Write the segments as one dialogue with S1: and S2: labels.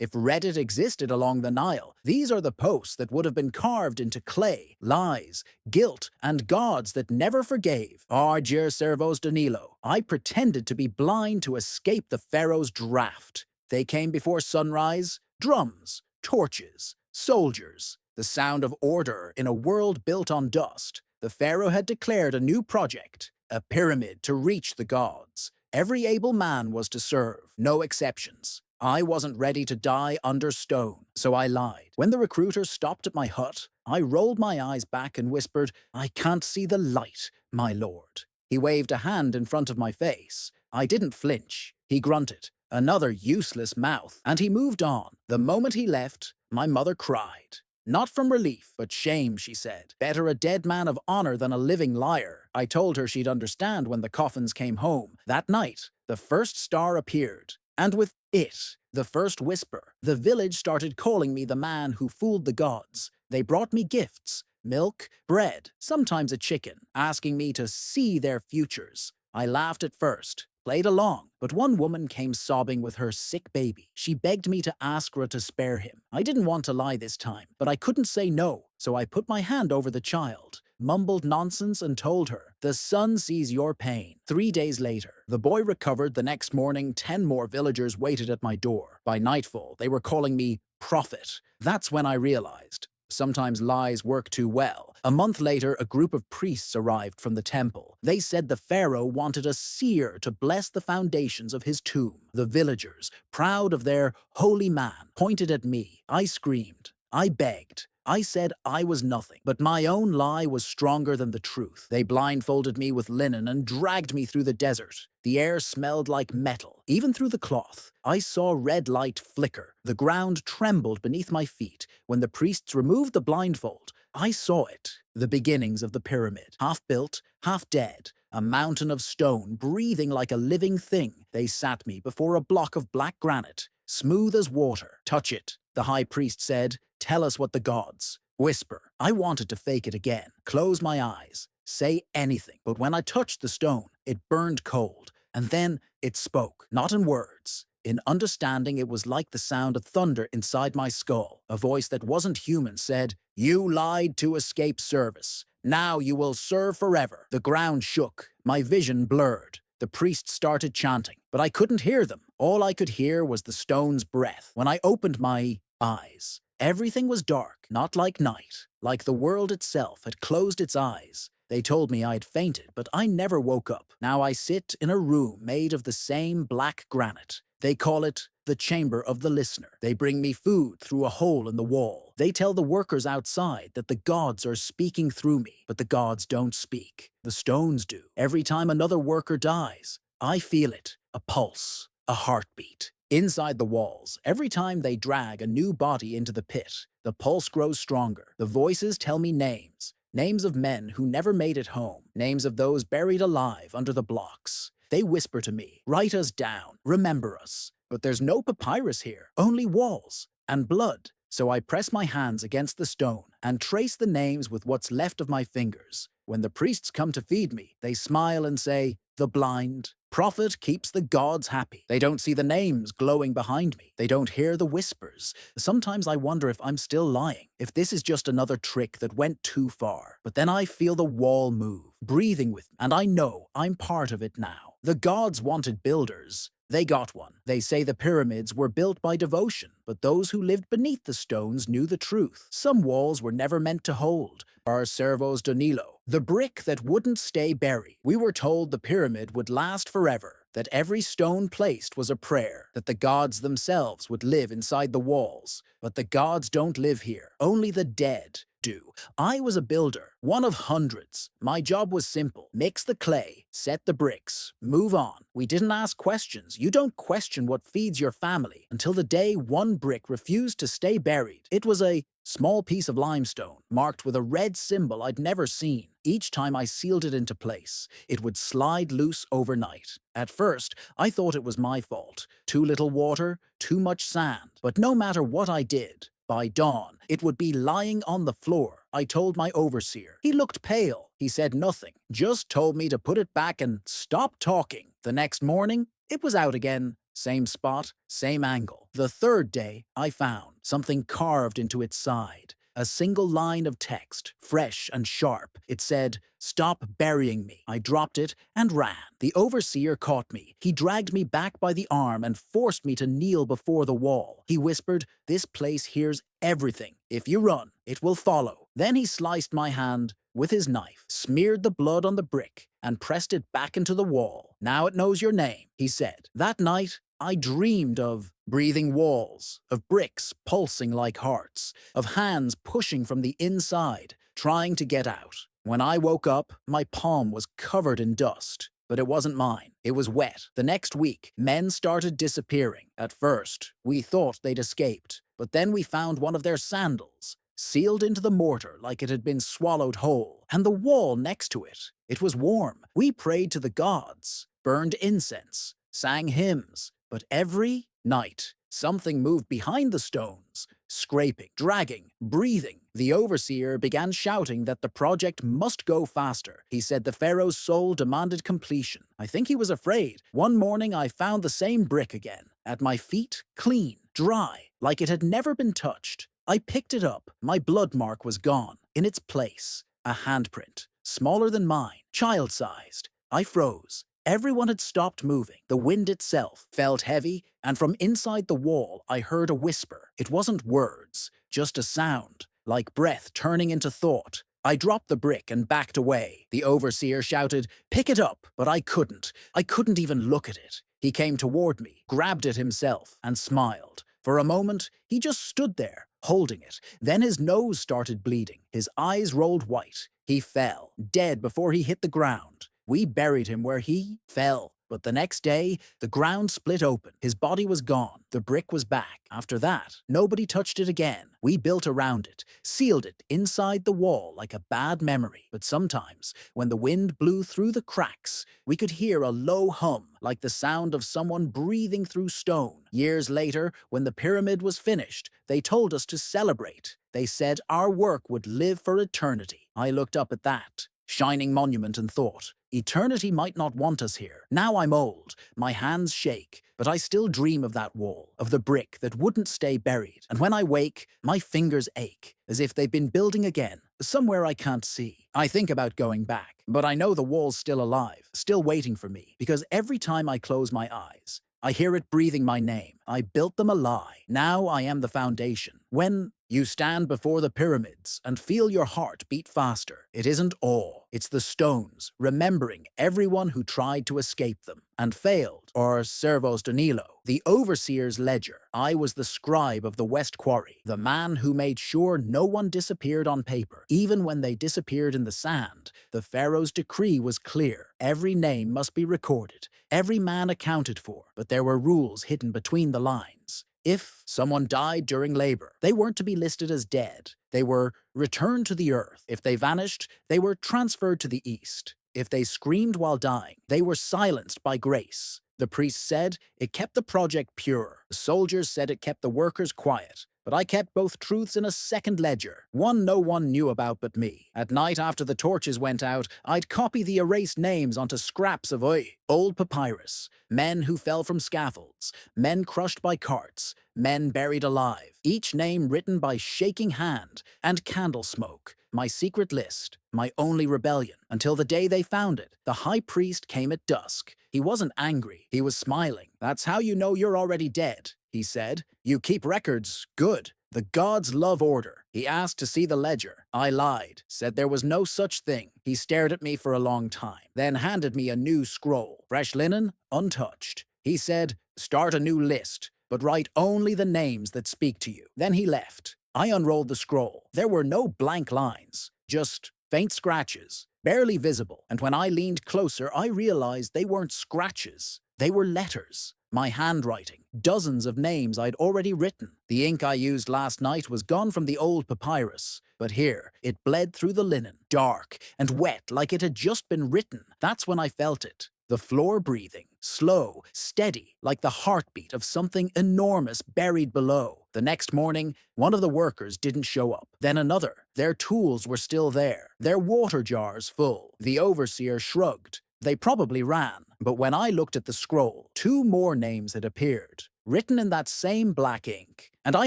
S1: If Reddit existed along the Nile, these are the posts that would have been carved into clay, lies, guilt, and gods that never forgave. Argier servos Danilo. I pretended to be blind to escape the Pharaoh's draft. They came before sunrise, drums, torches, soldiers, the sound of order in a world built on dust. The Pharaoh had declared a new project, a pyramid to reach the gods. Every able man was to serve, no exceptions. I wasn't ready to die under stone, so I lied. When the recruiter stopped at my hut, I rolled my eyes back and whispered, "I can't see the light, my lord." He waved a hand in front of my face. I didn't flinch. He grunted, "Another useless mouth," and he moved on. The moment he left, my mother cried. Not from relief, but shame, she said. Better a dead man of honor than a living liar. I told her she'd understand when the coffins came home. That night, the first star appeared. And with it, the first whisper, the village started calling me the man who fooled the gods. They brought me gifts, milk, bread, sometimes a chicken, asking me to see their futures. I laughed at first, played along, but one woman came sobbing with her sick baby. She begged me to ask her to spare him. I didn't want to lie this time, but I couldn't say no, so I put my hand over the child, mumbled nonsense and told her, "The sun sees your pain." 3 days later, the boy recovered. The next morning, 10 more villagers waited at my door. By nightfall, they were calling me prophet. That's when I realized sometimes lies work too well. A month later, a group of priests arrived from the temple. They said the Pharaoh wanted a seer to bless the foundations of his tomb. The villagers, proud of their holy man, pointed at me. I screamed. I begged. I said I was nothing, but my own lie was stronger than the truth. They blindfolded me with linen and dragged me through the desert. The air smelled like metal, even through the cloth. I saw red light flicker. The ground trembled beneath my feet. When the priests removed the blindfold, I saw it. The beginnings of the pyramid, half built, half dead. A mountain of stone, breathing like a living thing. They sat me before a block of black granite, smooth as water. "Touch it," the high priest said. "Tell us what the gods." Whisper. I wanted to fake it again. Close my eyes. Say anything. But when I touched the stone, it burned cold. And then it spoke. Not in words. In understanding, it was like the sound of thunder inside my skull. A voice that wasn't human said, "You lied to escape service. Now you will serve forever." The ground shook. My vision blurred. The priests started chanting, but I couldn't hear them. All I could hear was the stone's breath. When I opened my eyes, everything was dark, not like night, like the world itself had closed its eyes. They told me I'd fainted, but I never woke up. Now I sit in a room made of the same black granite. They call it the chamber of the listener. They bring me food through a hole in the wall. They tell the workers outside that the gods are speaking through me, but the gods don't speak. The stones do. Every time another worker dies, I feel it, a pulse, a heartbeat. Inside the walls, every time they drag a new body into the pit, the pulse grows stronger. The voices tell me names. Names of men who never made it home. Names of those buried alive under the blocks. They whisper to me, "Write us down, remember us." But there's no papyrus here, only walls and blood. So I press my hands against the stone and trace the names with what's left of my fingers. When the priests come to feed me, they smile and say, "The blind prophet keeps the gods happy." They don't see the names glowing behind me. They don't hear the whispers. Sometimes I wonder if I'm still lying, if this is just another trick that went too far. But then I feel the wall move, breathing with me, and I know I'm part of it now. The gods wanted builders. They got one. They say the pyramids were built by devotion, but those who lived beneath the stones knew the truth. Some walls were never meant to hold. Our servos Danilo, the brick that wouldn't stay buried. We were told the pyramid would last forever, that every stone placed was a prayer, that the gods themselves would live inside the walls. But the gods don't live here. Only the dead do. I was a builder, one of hundreds. My job was simple. Mix the clay, set the bricks, move on. We didn't ask questions. You don't question what feeds your family until the day one brick refused to stay buried. It was a small piece of limestone, marked with a red symbol I'd never seen. Each time I sealed it into place, it would slide loose overnight. At first, I thought it was my fault. Too little water, too much sand. But no matter what I did, by dawn, it would be lying on the floor. I told my overseer. He looked pale. He said nothing, just told me to put it back and stop talking. The next morning, it was out again, same spot, same angle. The third day, I found something carved into its side. A single line of text, fresh and sharp. It said, "Stop burying me." I dropped it and ran. The overseer caught me. He dragged me back by the arm and forced me to kneel before the wall. He whispered, "This place hears everything. If you run, it will follow." Then he sliced my hand with his knife, smeared the blood on the brick, and pressed it back into the wall. "Now it knows your name," he said. That night, I dreamed of breathing walls, of bricks pulsing like hearts, of hands pushing from the inside, trying to get out. When I woke up, my palm was covered in dust. But it wasn't mine. It was wet. The next week, men started disappearing. At first, we thought they'd escaped, but then we found one of their sandals, sealed into the mortar like it had been swallowed whole, and the wall next to it. It was warm. We prayed to the gods, burned incense, sang hymns, but every night, something moved behind the stones, scraping, dragging, breathing. The overseer began shouting that the project must go faster. He said the Pharaoh's soul demanded completion. I think he was afraid. One morning I found the same brick again, at my feet, clean, dry, like it had never been touched. I picked it up. My blood mark was gone. In its place, a handprint, smaller than mine, child-sized. I froze. Everyone had stopped moving. The wind itself felt heavy, and from inside the wall I heard a whisper. It wasn't words, just a sound, like breath turning into thought. I dropped the brick and backed away. The overseer shouted, "Pick it up," but I couldn't. I couldn't even look at it. He came toward me, grabbed it himself, and smiled. For a moment, he just stood there, holding it. Then his nose started bleeding. His eyes rolled white. He fell, dead before he hit the ground. We buried him where he fell. But the next day, the ground split open. His body was gone. The brick was back. After that, nobody touched it again. We built around it, sealed it inside the wall like a bad memory. But sometimes, when the wind blew through the cracks, we could hear a low hum, like the sound of someone breathing through stone. Years later, when the pyramid was finished, they told us to celebrate. They said our work would live for eternity. I looked up at that shining monument and thought, eternity might not want us here. Now I'm old, my hands shake, but I still dream of that wall, of the brick that wouldn't stay buried. And when I wake, my fingers ache, as if they've been building again, somewhere I can't see. I think about going back, but I know the wall's still alive, still waiting for me, because every time I close my eyes, I hear it breathing my name. I built them a lie. Now I am the foundation. When you stand before the pyramids and feel your heart beat faster, it isn't awe. It's the stones, remembering everyone who tried to escape them and failed, or servos Danilo, the overseer's ledger. I was the scribe of the West Quarry, the man who made sure no one disappeared on paper. Even when they disappeared in the sand, the Pharaoh's decree was clear. Every name must be recorded, every man accounted for, but there were rules hidden between the lines. If someone died during labor, they weren't to be listed as dead. They were returned to the earth. If they vanished, they were transferred to the east. If they screamed while dying, they were silenced by grace. The priest said it kept the project pure. The soldiers said it kept the workers quiet. But I kept both truths in a second ledger, one no one knew about but me. At night after the torches went out, I'd copy the erased names onto scraps of old papyrus. Men who fell from scaffolds, men crushed by carts, men buried alive. Each name written by shaking hand and candle smoke. My secret list, my only rebellion, until the day they found it. The high priest came at dusk. He wasn't angry, he was smiling. "That's how you know you're already dead," he said. "You keep records. Good. The gods love order." He asked to see the ledger. I lied, said there was no such thing. He stared at me for a long time, then handed me a new scroll. Fresh linen, untouched. He said, "Start a new list, but write only the names that speak to you." Then he left. I unrolled the scroll. There were no blank lines, just faint scratches, barely visible. And when I leaned closer, I realized they weren't scratches. They were letters. My handwriting, dozens of names I'd already written. The ink I used last night was gone from the old papyrus, but here it bled through the linen, dark and wet like it had just been written. That's when I felt it. The floor breathing, slow, steady, like the heartbeat of something enormous buried below. The next morning, one of the workers didn't show up. Then another. Their tools were still there, their water jars full. The overseer shrugged. They probably ran, but when I looked at the scroll, two more names had appeared, written in that same black ink, and I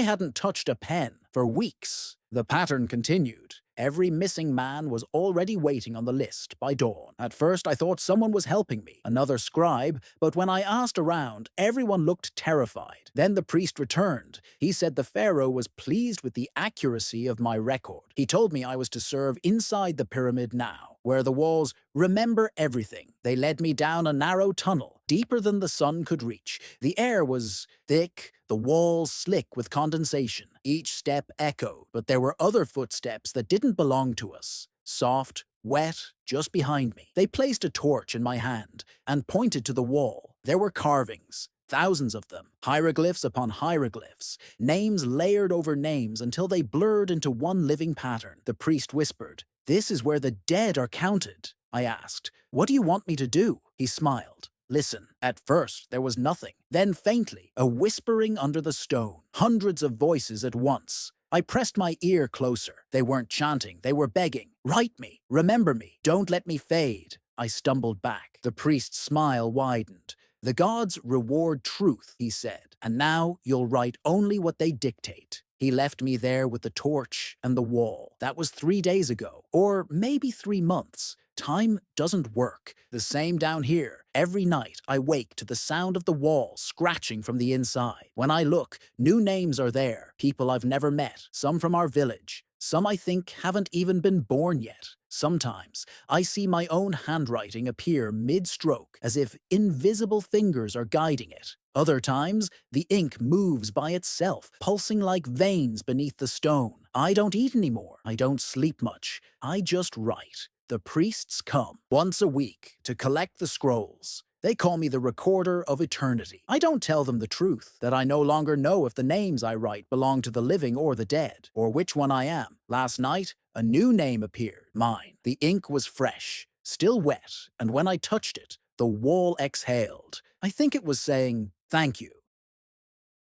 S1: hadn't touched a pen for weeks. The pattern continued. Every missing man was already waiting on the list by dawn. At first, I thought someone was helping me, another scribe, but when I asked around, everyone looked terrified. Then the priest returned. He said the Pharaoh was pleased with the accuracy of my record. He told me I was to serve inside the pyramid now, where the walls remember everything. They led me down a narrow tunnel, deeper than the sun could reach. The air was thick, the walls slick with condensation. Each step echoed, but there were other footsteps that didn't belong to us. Soft, wet, just behind me. They placed a torch in my hand and pointed to the wall. There were carvings, thousands of them, hieroglyphs upon hieroglyphs, names layered over names until they blurred into one living pattern. The priest whispered, "This is where the dead are counted." I asked, "What do you want me to do?" He smiled. "Listen." At first, there was nothing. Then faintly, a whispering under the stone. Hundreds of voices at once. I pressed my ear closer. They weren't chanting, they were begging. "Write me, remember me, don't let me fade." I stumbled back. The priest's smile widened. "The gods reward truth," he said, "and now you'll write only what they dictate." He left me there with the torch and the wall. That was 3 days ago, or maybe 3 months. Time doesn't work. The same down here. Every night I wake to the sound of the wall scratching from the inside. When I look, new names are there, people I've never met, some from our village. Some I think haven't even been born yet. Sometimes I see my own handwriting appear mid-stroke, as if invisible fingers are guiding it. Other times, the ink moves by itself, pulsing like veins beneath the stone. I don't eat anymore. I don't sleep much. I just write. The priests come once a week to collect the scrolls. They call me the recorder of eternity. I don't tell them the truth, that I no longer know if the names I write belong to the living or the dead, or which one I am. Last night, a new name appeared, mine. The ink was fresh, still wet, and when I touched it, the wall exhaled. I think it was saying, "Thank you."